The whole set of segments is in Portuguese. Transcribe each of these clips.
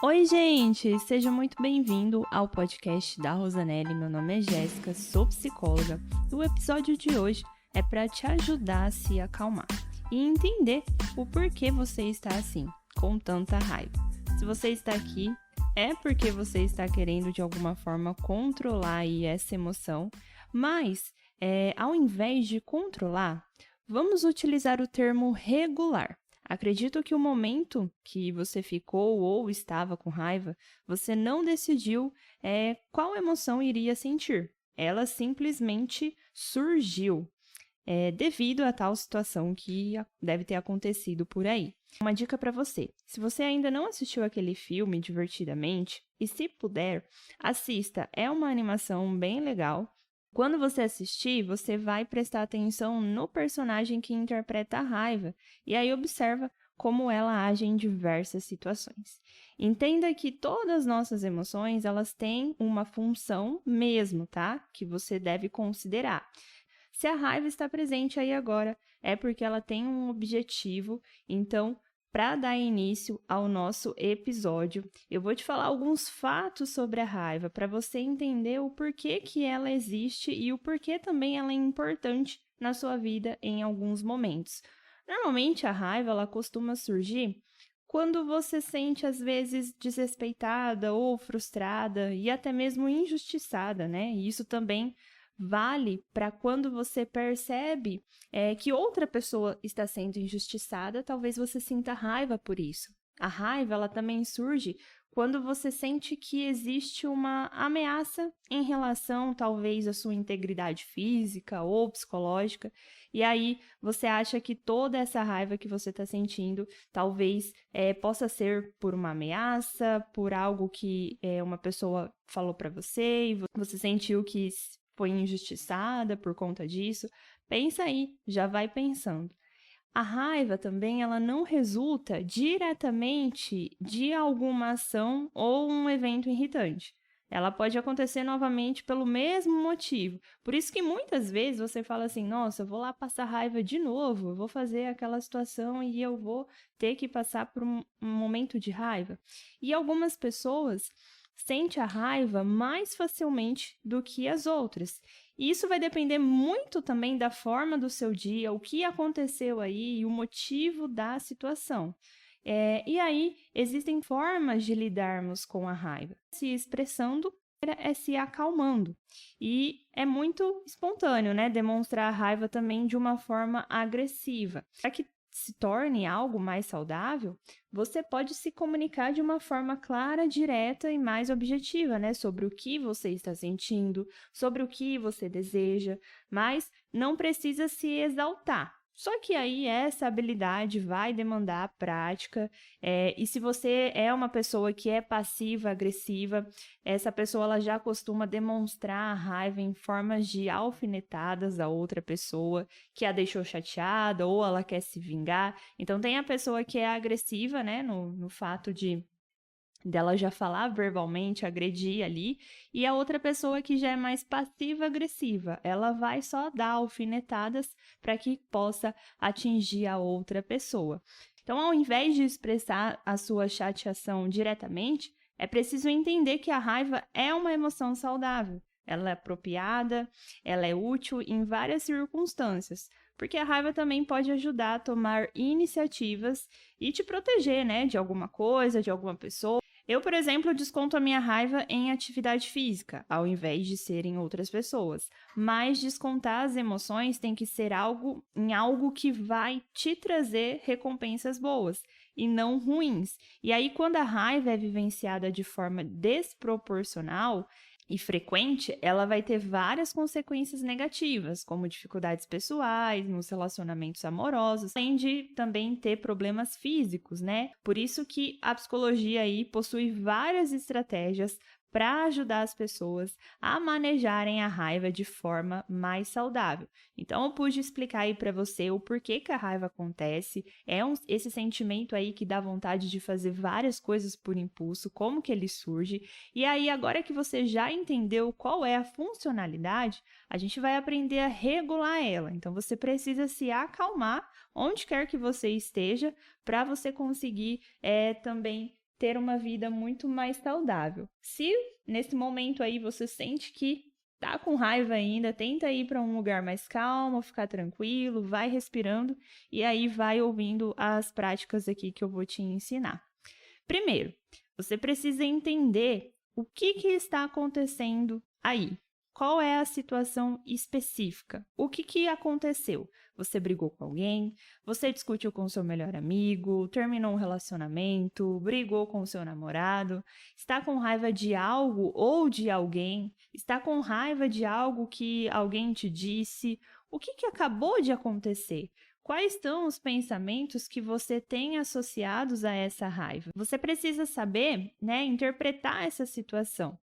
Oi, gente! Seja muito bem-vindo ao podcast da Rosanelli. Meu nome é Jéssica, sou psicóloga. O episódio de hoje é para te ajudar a se acalmar e entender o porquê você está assim, com tanta raiva. Se você está aqui, é porque você está querendo de alguma forma controlar aí essa emoção, mas ao invés de controlar, vamos utilizar o termo regular. Acredito que o momento que você ficou ou estava com raiva, você não decidiu qual emoção iria sentir. Ela simplesmente surgiu devido a tal situação que deve ter acontecido por aí. Uma dica para você: se você ainda não assistiu aquele filme Divertidamente, e se puder, assista. É uma animação bem legal. Quando você assistir, você vai prestar atenção no personagem que interpreta a raiva e aí observa como ela age em diversas situações. Entenda que todas as nossas emoções, elas têm uma função mesmo, tá? Que você deve considerar. Se a raiva está presente aí agora, é porque ela tem um objetivo. Então, para dar início ao nosso episódio, eu vou te falar alguns fatos sobre a raiva para você entender o porquê que ela existe e o porquê também ela é importante na sua vida em alguns momentos. Normalmente, a raiva ela costuma surgir quando você sente, às vezes, desrespeitada ou frustrada e até mesmo injustiçada, né? E isso também vale para quando você percebe que outra pessoa está sendo injustiçada, talvez você sinta raiva por isso. A raiva, ela também surge quando você sente que existe uma ameaça em relação, talvez, à sua integridade física ou psicológica, e aí você acha que toda essa raiva que você está sentindo, talvez possa ser por uma ameaça, por algo que uma pessoa falou para você, e você sentiu que foi injustiçada por conta disso. Pensa aí, já vai pensando. A raiva também, ela não resulta diretamente de alguma ação ou um evento irritante. Ela pode acontecer novamente pelo mesmo motivo. Por isso que muitas vezes você fala assim, nossa, eu vou lá passar raiva de novo, eu vou fazer aquela situação e eu vou ter que passar por um momento de raiva. E algumas pessoas sentem a raiva mais facilmente do que as outras. E isso vai depender muito também da forma do seu dia, o que aconteceu aí e o motivo da situação. E aí, existem formas de lidarmos com a raiva. Se expressando é se acalmando. E é muito espontâneo, né? Demonstrar a raiva também de uma forma agressiva. Para que se torne algo mais saudável, você pode se comunicar de uma forma clara, direta e mais objetiva, né? Sobre o que você está sentindo, sobre o que você deseja, mas não precisa se exaltar. Só que aí essa habilidade vai demandar prática, e se você é uma pessoa que é passiva, agressiva, essa pessoa ela já costuma demonstrar a raiva em formas de alfinetadas a outra pessoa que a deixou chateada ou ela quer se vingar. Então tem a pessoa que é agressiva, né, no fato dela já falar verbalmente, agredir ali, e a outra pessoa que já é mais passiva-agressiva, ela vai só dar alfinetadas para que possa atingir a outra pessoa. Então, ao invés de expressar a sua chateação diretamente, é preciso entender que a raiva é uma emoção saudável. Ela é apropriada, ela é útil em várias circunstâncias, porque a raiva também pode ajudar a tomar iniciativas e te proteger, né, de alguma coisa, de alguma pessoa. Eu, por exemplo, desconto a minha raiva em atividade física, ao invés de ser em outras pessoas. Mas descontar as emoções tem que ser em algo que vai te trazer recompensas boas e não ruins. E aí, quando a raiva é vivenciada de forma desproporcional e frequente, ela vai ter várias consequências negativas, como dificuldades pessoais, nos relacionamentos amorosos, além de também ter problemas físicos, né? Por isso que a psicologia aí possui várias estratégias para ajudar as pessoas a manejarem a raiva de forma mais saudável. Então, eu pude explicar aí para você o porquê que a raiva acontece, esse sentimento aí que dá vontade de fazer várias coisas por impulso, como que ele surge, e aí agora que você já entendeu qual é a funcionalidade, a gente vai aprender a regular ela. Então, você precisa se acalmar onde quer que você esteja para você conseguir também ter uma vida muito mais saudável. Se nesse momento aí você sente que tá com raiva ainda, tenta ir para um lugar mais calmo, ficar tranquilo, vai respirando e aí vai ouvindo as práticas aqui que eu vou te ensinar. Primeiro, você precisa entender o que está acontecendo aí. Qual é a situação específica? O que aconteceu? Você brigou com alguém? Você discutiu com seu melhor amigo? Terminou um relacionamento? Brigou com seu namorado? Está com raiva de algo ou de alguém? Está com raiva de algo que alguém te disse? O que acabou de acontecer? Quais são os pensamentos que você tem associados a essa raiva? Você precisa saber, interpretar essa situação.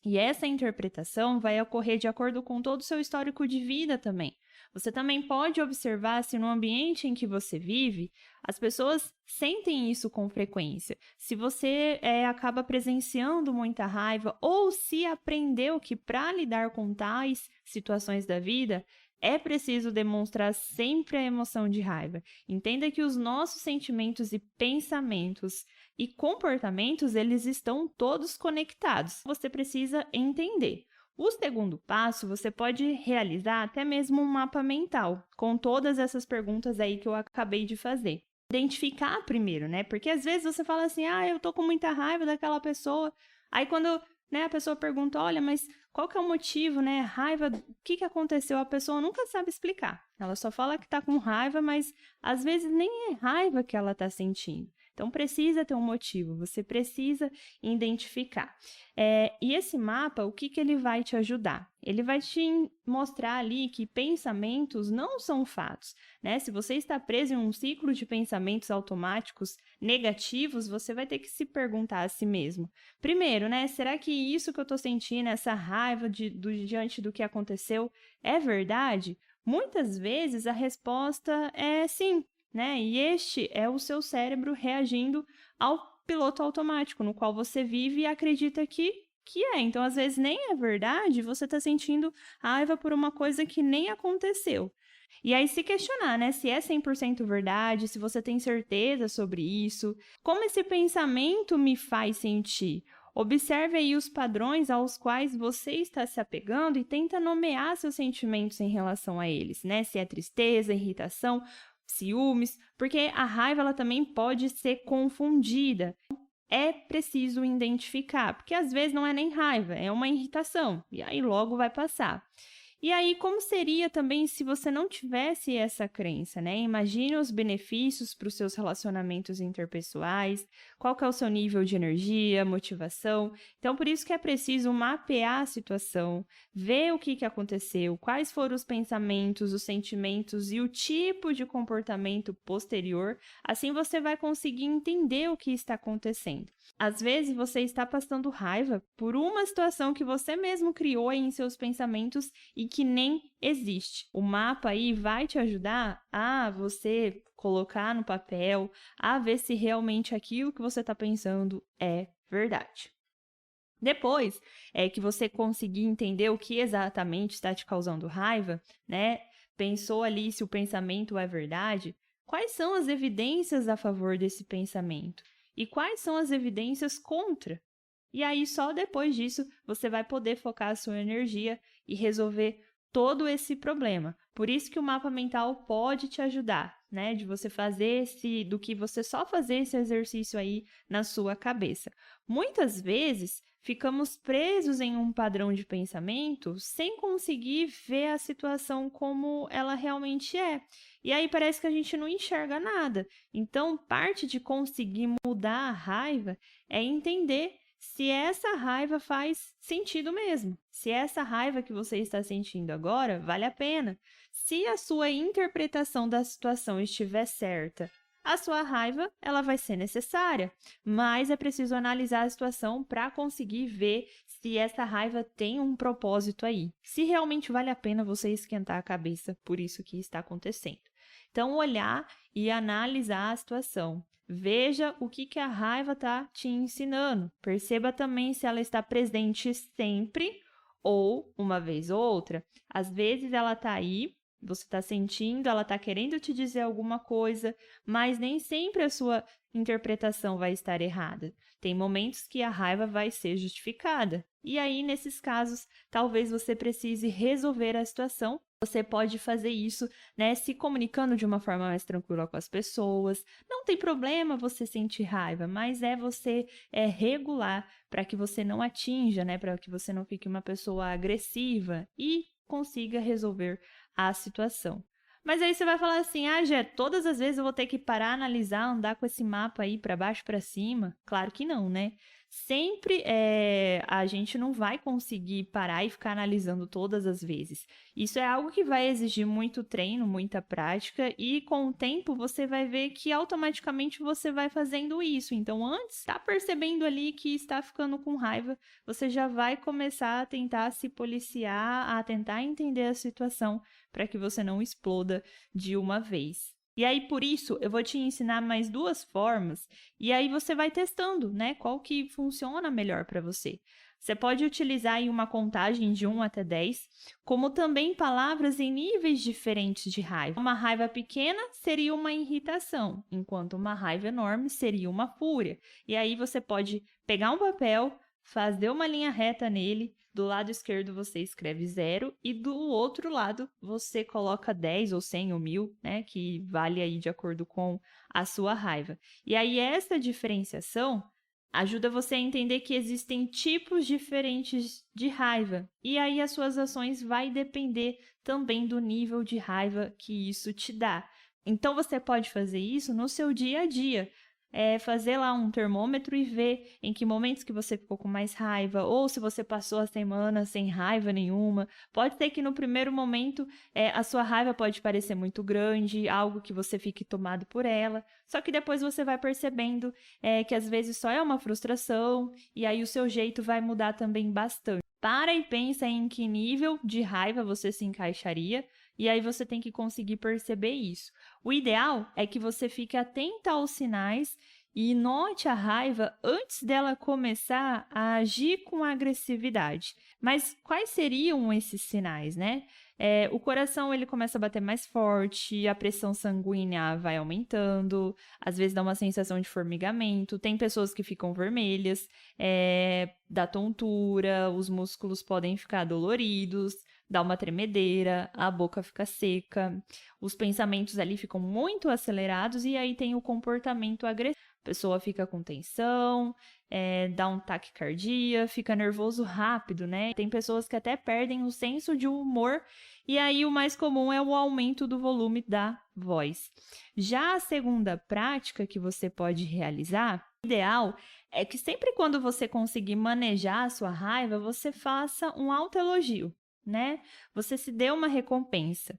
E essa interpretação vai ocorrer de acordo com todo o seu histórico de vida também. Você também pode observar se no ambiente em que você vive, as pessoas sentem isso com frequência. Se você acaba presenciando muita raiva ou se aprendeu que para lidar com tais situações da vida, é preciso demonstrar sempre a emoção de raiva. Entenda que os nossos sentimentos e pensamentos e comportamentos, eles estão todos conectados. Você precisa entender. O segundo passo, você pode realizar até mesmo um mapa mental, com todas essas perguntas aí que eu acabei de fazer. Identificar primeiro, Porque às vezes você fala assim, eu tô com muita raiva daquela pessoa. Aí quando a pessoa pergunta, olha, mas qual que é o motivo, Raiva, o que aconteceu? A pessoa nunca sabe explicar. Ela só fala que tá com raiva, mas às vezes nem é raiva que ela tá sentindo. Então, precisa ter um motivo, você precisa identificar. E esse mapa, o que ele vai te ajudar? Ele vai te mostrar ali que pensamentos não são fatos, Se você está preso em um ciclo de pensamentos automáticos negativos, você vai ter que se perguntar a si mesmo. Primeiro, será que isso que eu estou sentindo, essa raiva diante do que aconteceu, é verdade? Muitas vezes a resposta é sim. E este é o seu cérebro reagindo ao piloto automático, no qual você vive e acredita que é. Então, às vezes, nem é verdade, você está sentindo raiva por uma coisa que nem aconteceu. E aí, se questionar, se é 100% verdade, se você tem certeza sobre isso, como esse pensamento me faz sentir? Observe aí os padrões aos quais você está se apegando e tenta nomear seus sentimentos em relação a eles, Se é tristeza, irritação, ciúmes, porque a raiva ela também pode ser confundida. É preciso identificar, porque às vezes não é nem raiva, é uma irritação, e aí logo vai passar. E aí, como seria também se você não tivesse essa crença, Imagine os benefícios para os seus relacionamentos interpessoais, qual que é o seu nível de energia, motivação. Então, por isso que é preciso mapear a situação, ver o que aconteceu, quais foram os pensamentos, os sentimentos e o tipo de comportamento posterior. Assim, você vai conseguir entender o que está acontecendo. Às vezes, você está passando raiva por uma situação que você mesmo criou aí em seus pensamentos e que nem existe. O mapa aí vai te ajudar a você colocar no papel, a ver se realmente aquilo que você está pensando é verdade. Depois que você conseguir entender o que exatamente está te causando raiva, Pensou ali se o pensamento é verdade, quais são as evidências a favor desse pensamento? E quais são as evidências contra? E aí, só depois disso, você vai poder focar a sua energia e resolver todo esse problema. Por isso que o mapa mental pode te ajudar, De você fazer do que você só fazer esse exercício aí na sua cabeça. Muitas vezes, ficamos presos em um padrão de pensamento sem conseguir ver a situação como ela realmente é. E aí parece que a gente não enxerga nada. Então, parte de conseguir mudar a raiva é entender se essa raiva faz sentido mesmo. Se essa raiva que você está sentindo agora vale a pena. Se a sua interpretação da situação estiver certa, a sua raiva ela vai ser necessária, mas é preciso analisar a situação para conseguir ver se essa raiva tem um propósito aí. Se realmente vale a pena você esquentar a cabeça por isso que está acontecendo. Então, olhar e analisar a situação. Veja o que a raiva está te ensinando. Perceba também se ela está presente sempre ou uma vez ou outra. Às vezes ela está aí, você está sentindo, ela está querendo te dizer alguma coisa, mas nem sempre a sua interpretação vai estar errada. Tem momentos que a raiva vai ser justificada. E aí, nesses casos, talvez você precise resolver a situação. Você pode fazer isso, né, se comunicando de uma forma mais tranquila com as pessoas. Não tem problema você sentir raiva, mas você regular para que você não atinja, né, para que você não fique uma pessoa agressiva e consiga resolver a situação. Mas aí você vai falar assim, Jé, todas as vezes eu vou ter que parar, analisar, andar com esse mapa aí para baixo, para cima? Claro que não, né? Sempre a gente não vai conseguir parar e ficar analisando todas as vezes. Isso é algo que vai exigir muito treino, muita prática, e com o tempo você vai ver que automaticamente você vai fazendo isso. Então, antes, está percebendo ali que está ficando com raiva, você já vai começar a tentar se policiar, a tentar entender a situação para que você não exploda de uma vez. E aí, por isso, eu vou te ensinar mais 2 formas, e aí você vai testando, né? Qual que funciona melhor para você. Você pode utilizar aí uma contagem de 1 até 10, como também palavras em níveis diferentes de raiva. Uma raiva pequena seria uma irritação, enquanto uma raiva enorme seria uma fúria. E aí você pode pegar um papel, fazer uma linha reta nele, do lado esquerdo você escreve 0 e do outro lado você coloca 10 ou 100 ou 1000, né, que vale aí de acordo com a sua raiva. E aí essa diferenciação ajuda você a entender que existem tipos diferentes de raiva. E aí as suas ações vai depender também do nível de raiva que isso te dá. Então você pode fazer isso no seu dia a dia. Fazer lá um termômetro e ver em que momentos que você ficou com mais raiva, ou se você passou a semana sem raiva nenhuma. Pode ser que no primeiro momento a sua raiva pode parecer muito grande, algo que você fique tomado por ela, só que depois você vai percebendo que às vezes só é uma frustração, e aí o seu jeito vai mudar também bastante. Para e pensa em que nível de raiva você se encaixaria, e aí você tem que conseguir perceber isso. O ideal é que você fique atenta aos sinais e note a raiva antes dela começar a agir com agressividade. Mas quais seriam esses sinais, né? O coração ele começa a bater mais forte, a pressão sanguínea vai aumentando, às vezes dá uma sensação de formigamento, tem pessoas que ficam vermelhas, dá tontura, os músculos podem ficar doloridos, dá uma tremedeira, a boca fica seca, os pensamentos ali ficam muito acelerados e aí tem o comportamento agressivo. A pessoa fica com tensão, dá um taquicardia, fica nervoso rápido, né? Tem pessoas que até perdem o senso de humor e aí o mais comum é o aumento do volume da voz. Já a segunda prática que você pode realizar, o ideal é que sempre quando você conseguir manejar a sua raiva, você faça um autoelogio, né? Você se dê uma recompensa.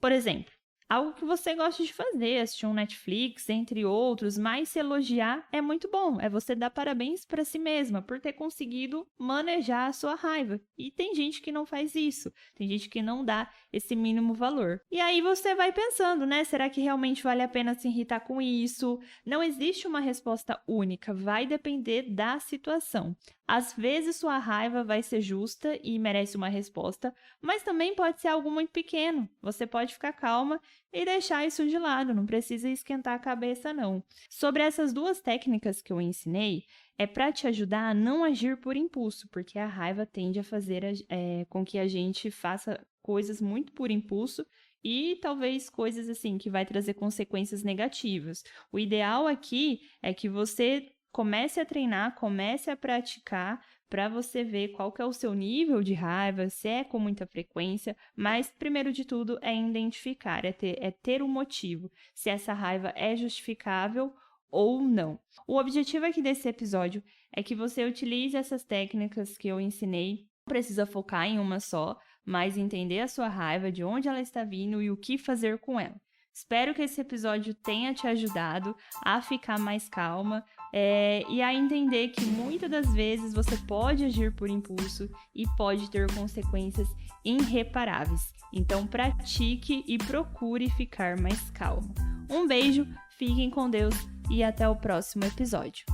Por exemplo, algo que você gosta de fazer, assistir um Netflix, entre outros, mas se elogiar é muito bom. É você dar parabéns para si mesma por ter conseguido manejar a sua raiva. E tem gente que não faz isso. Tem gente que não dá esse mínimo valor. E aí você vai pensando, né? Será que realmente vale a pena se irritar com isso? Não existe uma resposta única. Vai depender da situação. Às vezes sua raiva vai ser justa e merece uma resposta, mas também pode ser algo muito pequeno. Você pode ficar calma e deixar isso de lado, não precisa esquentar a cabeça não. Sobre essas 2 técnicas que eu ensinei, é para te ajudar a não agir por impulso, porque a raiva tende a fazer com que a gente faça coisas muito por impulso e talvez coisas assim que vai trazer consequências negativas. O ideal aqui é que você comece a treinar, comece a praticar para você ver qual que é o seu nível de raiva, se é com muita frequência, mas primeiro de tudo é identificar, é ter um motivo, se essa raiva é justificável ou não. O objetivo aqui desse episódio é que você utilize essas técnicas que eu ensinei, não precisa focar em uma só, mas entender a sua raiva, de onde ela está vindo e o que fazer com ela. Espero que esse episódio tenha te ajudado a ficar mais calma e a entender que muitas das vezes você pode agir por impulso e pode ter consequências irreparáveis. Então, pratique e procure ficar mais calmo. Um beijo, fiquem com Deus e até o próximo episódio.